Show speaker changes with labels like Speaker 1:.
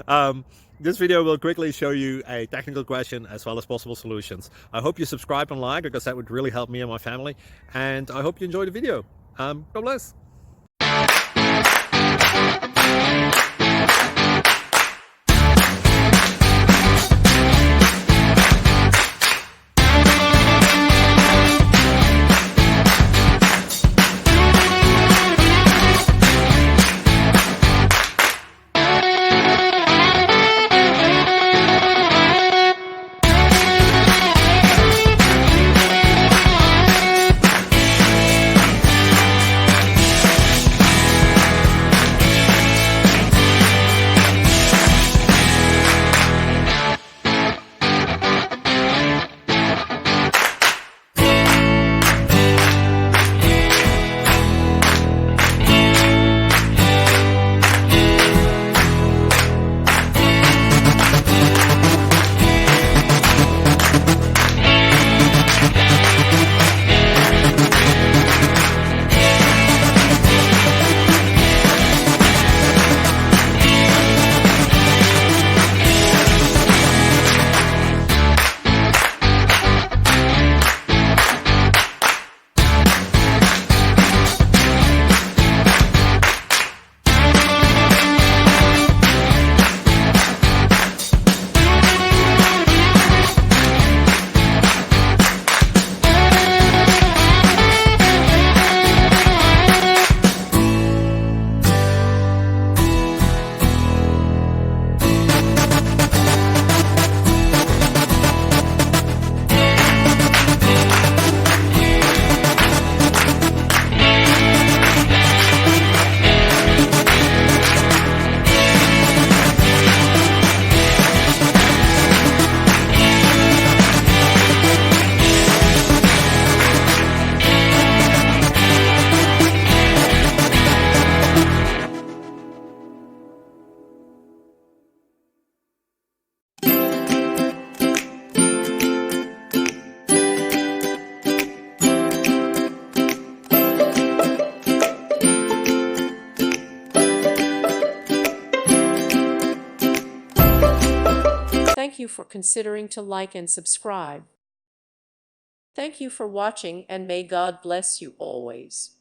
Speaker 1: um, this video will quickly show you a technical question as well as possible solutions. I hope you subscribe and like, because that would really help me and my family. And I hope you enjoy the video. God bless.
Speaker 2: Thank you for considering to like and subscribe. Thank you for watching, and may God bless you always.